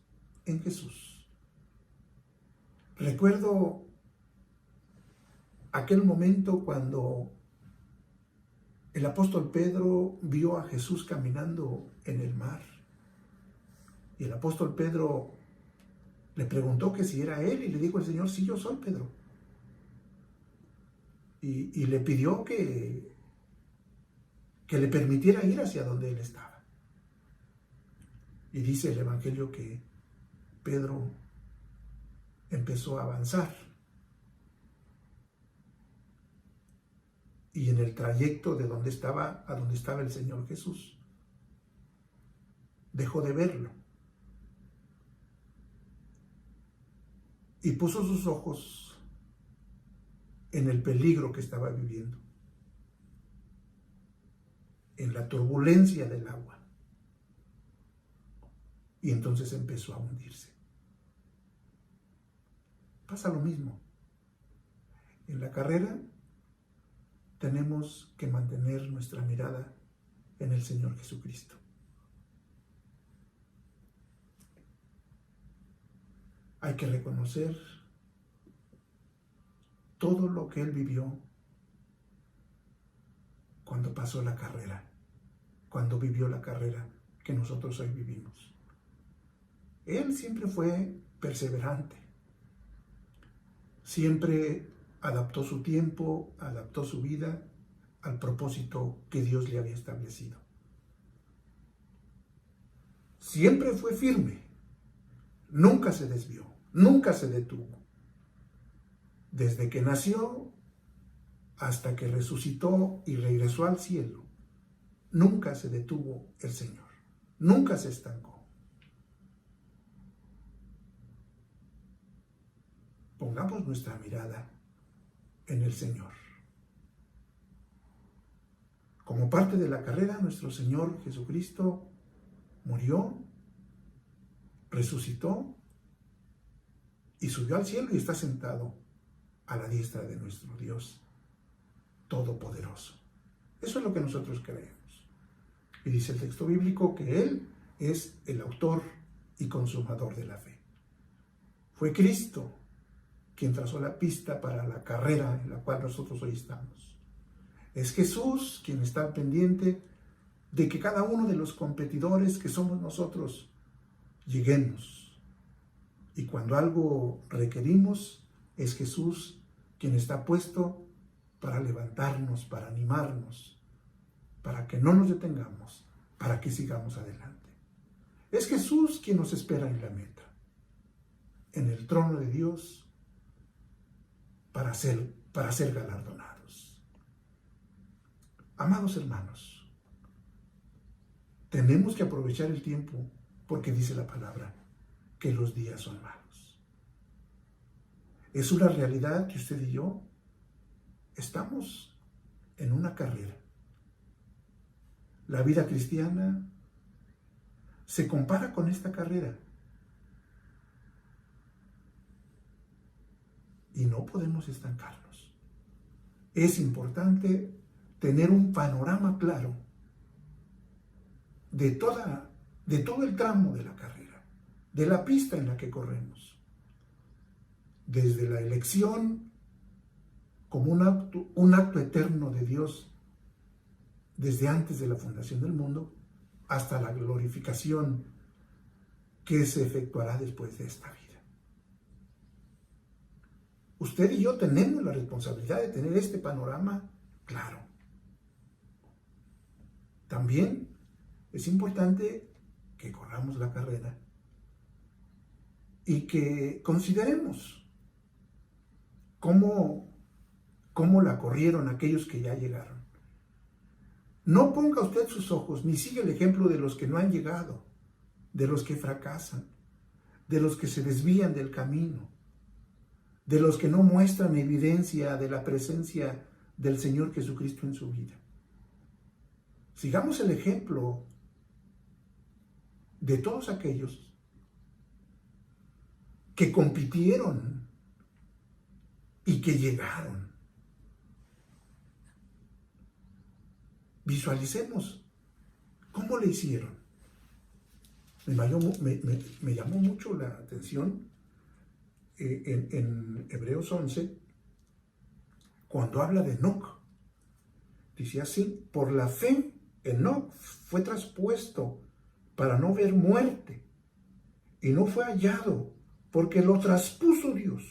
en Jesús. Recuerdo aquel momento cuando el apóstol Pedro vio a Jesús caminando en el mar. Y el apóstol Pedro le preguntó que si era él y le dijo el Señor, sí, yo soy Pedro. Y le pidió que le permitiera ir hacia donde él estaba. Y dice el Evangelio que Pedro empezó a avanzar. Y en el trayecto de donde estaba a donde estaba el Señor Jesús, dejó de verlo. Y puso sus ojos en el peligro que estaba viviendo, en la turbulencia del agua. Y entonces empezó a hundirse. Pasa lo mismo. En la carrera tenemos que mantener nuestra mirada en el Señor Jesucristo. Hay que reconocer todo lo que Él vivió cuando pasó la carrera, cuando vivió la carrera que nosotros hoy vivimos. Él siempre fue perseverante, siempre adaptó su tiempo, adaptó su vida al propósito que Dios le había establecido. Siempre fue firme, nunca se desvió, nunca se detuvo. Desde que nació hasta que resucitó y regresó al cielo, nunca se detuvo el Señor, nunca se estancó. Pongamos nuestra mirada en el Señor. Como parte de la carrera, nuestro Señor Jesucristo murió, resucitó y subió al cielo y está sentado a la diestra de nuestro Dios Todopoderoso. Eso es lo que nosotros creemos. Y dice el texto bíblico que Él es el autor y consumador de la fe. Fue Cristo quien trazó la pista para la carrera en la cual nosotros hoy estamos. Es Jesús quien está al pendiente de que cada uno de los competidores que somos nosotros lleguemos. Y cuando algo requerimos, es Jesús quien está puesto para levantarnos, para animarnos, para que no nos detengamos, para que sigamos adelante. Es Jesús quien nos espera en la meta, en el trono de Dios, para ser galardonados. Amados hermanos, tenemos que aprovechar el tiempo porque dice la palabra que los días son malos. Es una realidad que usted y yo estamos en una carrera. La vida cristiana se compara con esta carrera. Y no podemos estancarnos. Es importante tener un panorama claro de todo el tramo de la carrera, de la pista en la que corremos. Desde la elección como un acto eterno de Dios desde antes de la fundación del mundo, hasta la glorificación que se efectuará después de esta vida. Usted y yo tenemos la responsabilidad de tener este panorama claro. También es importante que corramos la carrera y que consideremos cómo la corrieron aquellos que ya llegaron. No ponga usted sus ojos ni siga el ejemplo de los que no han llegado, de los que fracasan, de los que se desvían del camino, de los que no muestran evidencia de la presencia del Señor Jesucristo en su vida. Sigamos el ejemplo de todos aquellos que compitieron y que llegaron. Visualicemos cómo le hicieron. Me llamó mucho la atención en Hebreos 11, cuando habla de Enoc, dice así: por la fe Enoc fue traspuesto para no ver muerte, y no fue hallado, porque lo traspuso Dios.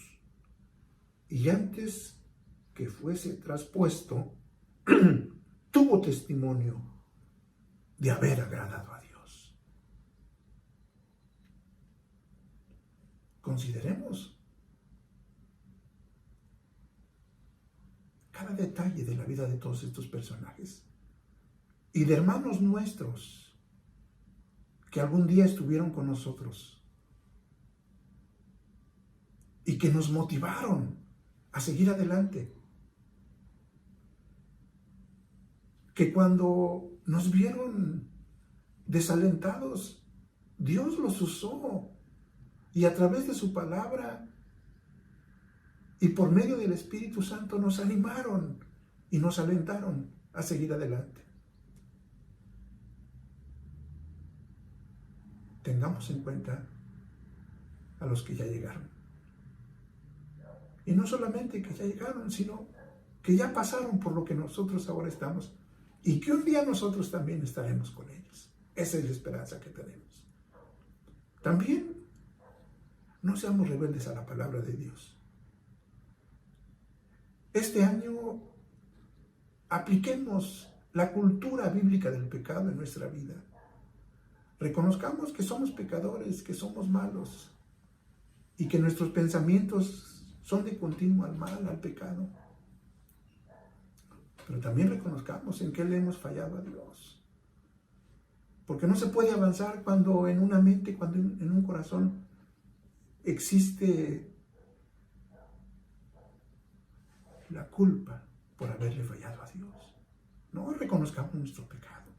Y antes que fuese traspuesto, tuvo testimonio de haber agradado a Dios. Consideremos cada detalle de la vida de todos estos personajes y de hermanos nuestros que algún día estuvieron con nosotros y que nos motivaron a seguir adelante. Que cuando nos vieron desalentados, Dios los usó y a través de su palabra y por medio del Espíritu Santo nos animaron y nos alentaron a seguir adelante. Tengamos en cuenta a los que ya llegaron. Y no solamente que ya llegaron, sino que ya pasaron por lo que nosotros ahora estamos y que un día nosotros también estaremos con ellos. Esa es la esperanza que tenemos. También no seamos rebeldes a la palabra de Dios. Este año apliquemos la cultura bíblica del pecado en nuestra vida. Reconozcamos que somos pecadores, que somos malos y que nuestros pensamientos son de continuo al mal, al pecado. Pero también reconozcamos en qué le hemos fallado a Dios. Porque no se puede avanzar cuando en una mente, cuando en un corazón existe la culpa por haberle fallado a Dios. No reconozcamos nuestro pecado.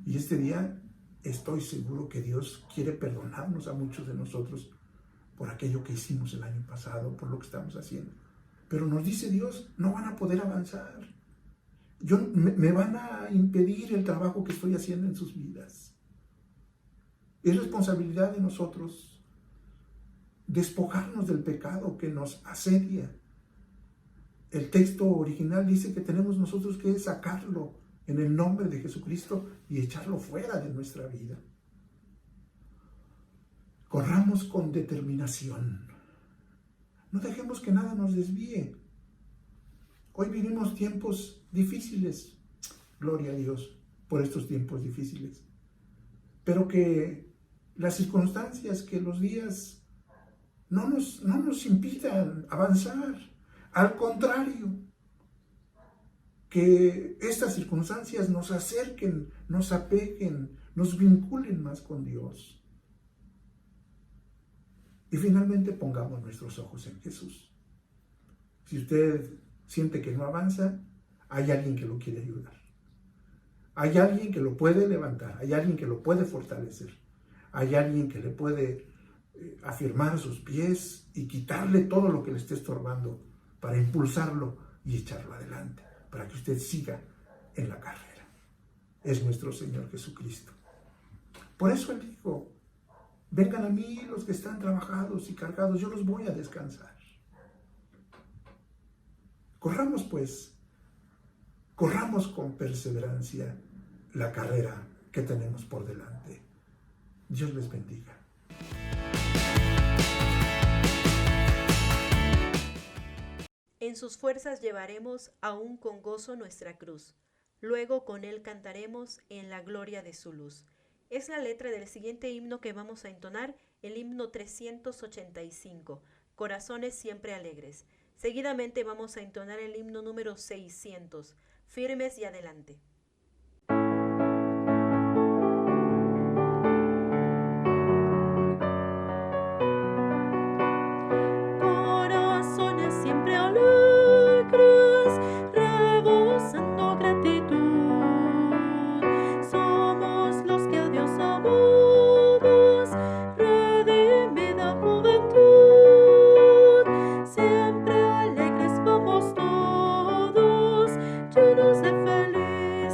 Y este día estoy seguro que Dios quiere perdonarnos a muchos de nosotros por aquello que hicimos el año pasado, por lo que estamos haciendo. Pero nos dice Dios, no van a poder avanzar. Me van a impedir el trabajo que estoy haciendo en sus vidas. Es responsabilidad de nosotros despojarnos del pecado que nos asedia. El texto original dice que tenemos nosotros que sacarlo en el nombre de Jesucristo y echarlo fuera de nuestra vida. Corramos con determinación. No dejemos que nada nos desvíe. Hoy vivimos tiempos difíciles. Gloria a Dios por estos tiempos difíciles. Pero que las circunstancias, que los días no nos impidan avanzar. Al contrario, que estas circunstancias nos acerquen, nos apeguen, nos vinculen más con Dios. Y finalmente pongamos nuestros ojos en Jesús. Si usted siente que no avanza, hay alguien que lo quiere ayudar. Hay alguien que lo puede levantar, hay alguien que lo puede fortalecer. Hay alguien que le puede afirmar sus pies y quitarle todo lo que le esté estorbando para impulsarlo y echarlo adelante, para que usted siga en la carrera. Es nuestro Señor Jesucristo. Por eso Él dijo: vengan a mí los que están trabajados y cargados, yo los voy a descansar. Corramos pues, corramos con perseverancia la carrera que tenemos por delante. Dios les bendiga. En sus fuerzas llevaremos aún con gozo nuestra cruz. Luego con él cantaremos en la gloria de su luz. Es la letra del siguiente himno que vamos a entonar, el himno 385, Corazones siempre alegres. Seguidamente vamos a entonar el himno número 600, Firmes y adelante. Corazones siempre alegres, rebosando gratitud. Somos los que a Dios amamos, redimida juventud. Siempre alegres vamos todos, llenos de felicidad.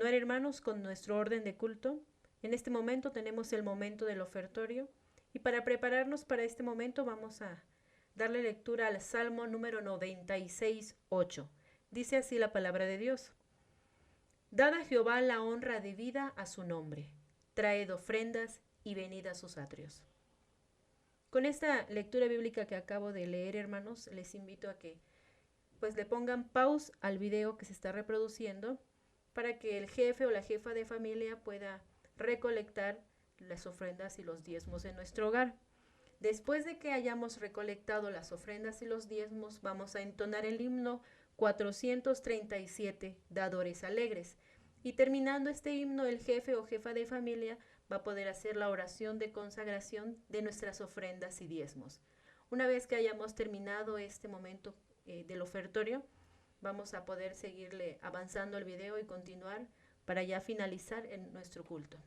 continuar, hermanos, con nuestro orden de culto. En este momento tenemos el momento del ofertorio y para prepararnos para este momento vamos a darle lectura al Salmo número 96:8. Dice así la palabra de Dios. Dad a Jehová la honra debida a su nombre. Traed ofrendas y venid a sus atrios. Con esta lectura bíblica que acabo de leer, hermanos, les invito a que pues le pongan pause al video que se está reproduciendo para que el jefe o la jefa de familia pueda recolectar las ofrendas y los diezmos en nuestro hogar. Después de que hayamos recolectado las ofrendas y los diezmos, vamos a entonar el himno 437, Dadores Alegres. Y terminando este himno, el jefe o jefa de familia va a poder hacer la oración de consagración de nuestras ofrendas y diezmos. Una vez que hayamos terminado este momento del ofertorio, vamos a poder seguirle avanzando el video y continuar para ya finalizar en nuestro culto.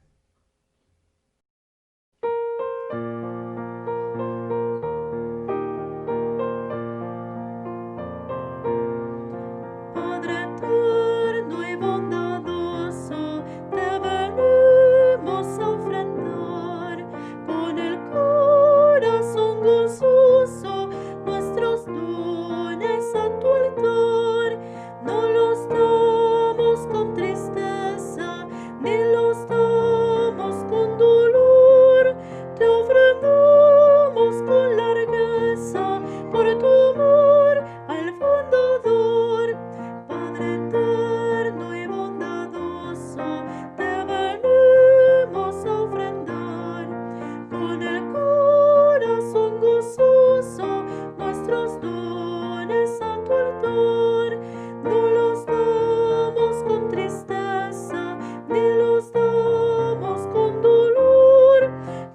Padre eterno y bondadoso, te venimos a ofrendar con el corazón gozoso nuestros dones a tu altar. No los damos con tristeza, ni los damos con dolor. Te ofrendamos con largueza por tu amor al fundador. Padre eterno y bondadoso, te venimos a ofrendar con el corazón gozoso nuestros dones a tu altar. No los damos con tristeza, ni los damos con dolor.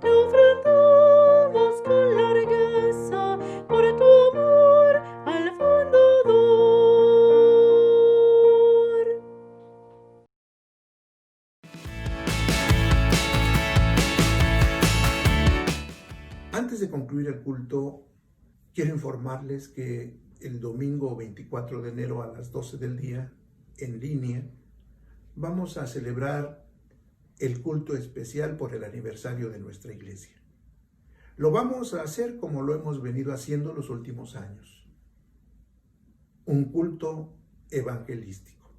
Te ofrendamos con largueza por tu amor al fundador. Antes de concluir el culto, quiero informarles que el domingo 24 de enero a las 12 del día, en línea, vamos a celebrar el culto especial por el aniversario de nuestra iglesia. Lo vamos a hacer como lo hemos venido haciendo los últimos años. Un culto evangelístico.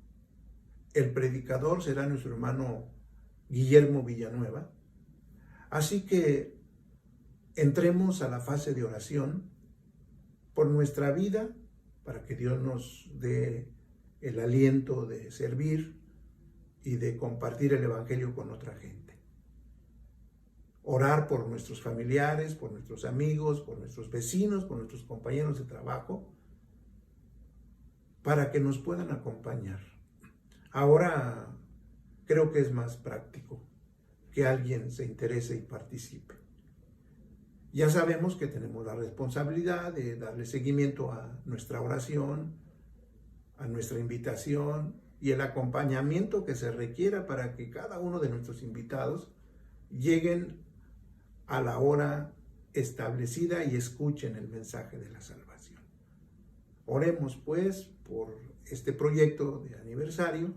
El predicador será nuestro hermano Guillermo Villanueva. Así que entremos a la fase de oración por nuestra vida, para que Dios nos dé el aliento de servir y de compartir el evangelio con otra gente. Orar por nuestros familiares, por nuestros amigos, por nuestros vecinos, por nuestros compañeros de trabajo, para que nos puedan acompañar. Ahora creo que es más práctico que alguien se interese y participe. Ya sabemos que tenemos la responsabilidad de darle seguimiento a nuestra oración, a nuestra invitación y el acompañamiento que se requiera para que cada uno de nuestros invitados lleguen a la hora establecida y escuchen el mensaje de la salvación. Oremos pues por este proyecto de aniversario,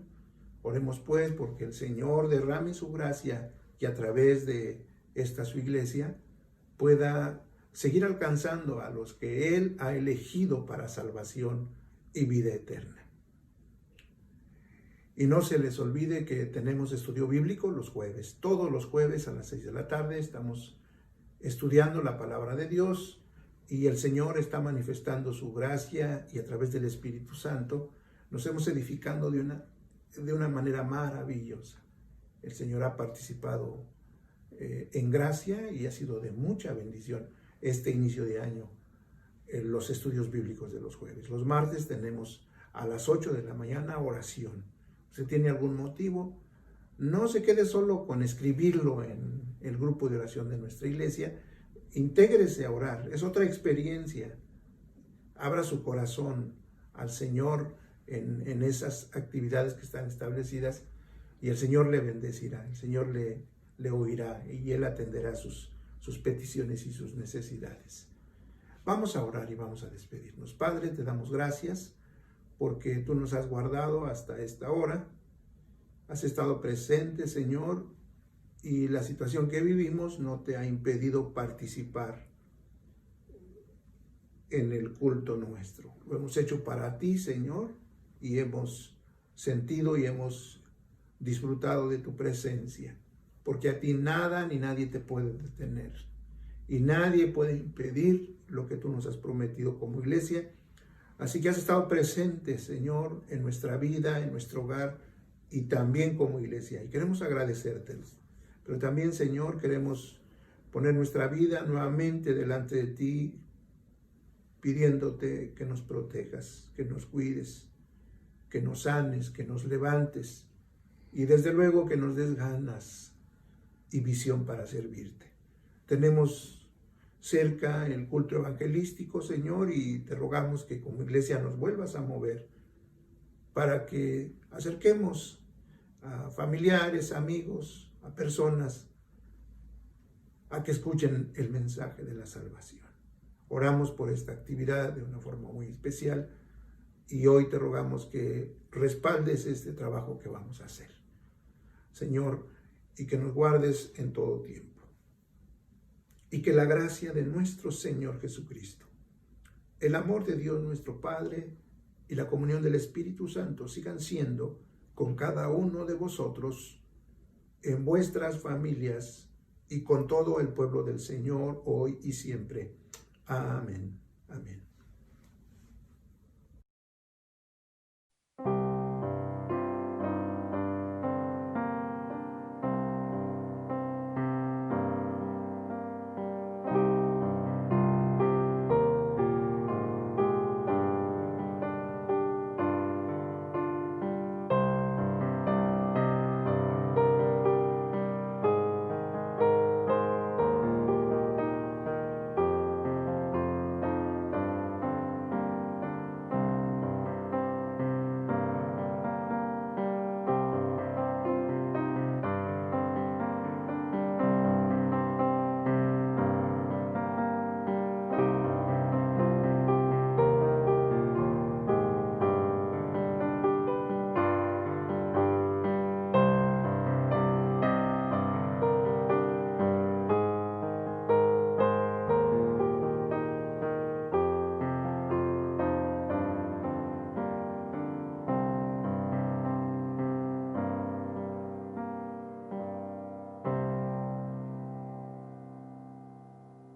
oremos pues porque el Señor derrame su gracia y a través de esta su iglesia pueda seguir alcanzando a los que Él ha elegido para salvación y vida eterna. Y no se les olvide que tenemos estudio bíblico los jueves. Todos los jueves a las 6 de la tarde estamos estudiando la palabra de Dios y el Señor está manifestando su gracia y a través del Espíritu Santo nos hemos edificando de una manera maravillosa. El Señor ha participado en gracia y ha sido de mucha bendición este inicio de año los estudios bíblicos de los jueves. Los martes tenemos a las 8 de la mañana oración. ¿Usted tiene algún motivo? No se quede solo con escribirlo en el grupo de oración de nuestra iglesia. Intégrese a orar. Es otra experiencia. Abra su corazón al Señor en esas actividades que están establecidas y el Señor le bendecirá. El Señor le oirá y Él atenderá sus peticiones y sus necesidades. Vamos a orar y vamos a despedirnos. Padre, te damos gracias porque tú nos has guardado hasta esta hora Has estado presente, Señor, y la situación que vivimos no te ha impedido participar en el culto nuestro. Lo hemos hecho para ti, Señor, y hemos sentido y hemos disfrutado de tu presencia, porque a ti nada ni nadie te puede detener, y nadie puede impedir lo que tú nos has prometido como iglesia. Así que has estado presente, Señor, en nuestra vida, en nuestro hogar y también como iglesia, y queremos agradecerte. Pero también, Señor, queremos poner nuestra vida nuevamente delante de ti, pidiéndote que nos protejas, que nos cuides, que nos sanes, que nos levantes y desde luego que nos des ganas y visión para servirte. Tenemos cerca el culto evangelístico, Señor, y te rogamos que como iglesia nos vuelvas a mover para que acerquemos a familiares, amigos, a personas a que escuchen el mensaje de la salvación. Oramos por esta actividad de una forma muy especial y hoy te rogamos que respaldes este trabajo que vamos a hacer, Señor, y que nos guardes en todo tiempo. Y que la gracia de nuestro Señor Jesucristo, el amor de Dios nuestro Padre y la comunión del Espíritu Santo sigan siendo con cada uno de vosotros en vuestras familias y con todo el pueblo del Señor hoy y siempre. Amén. Amén.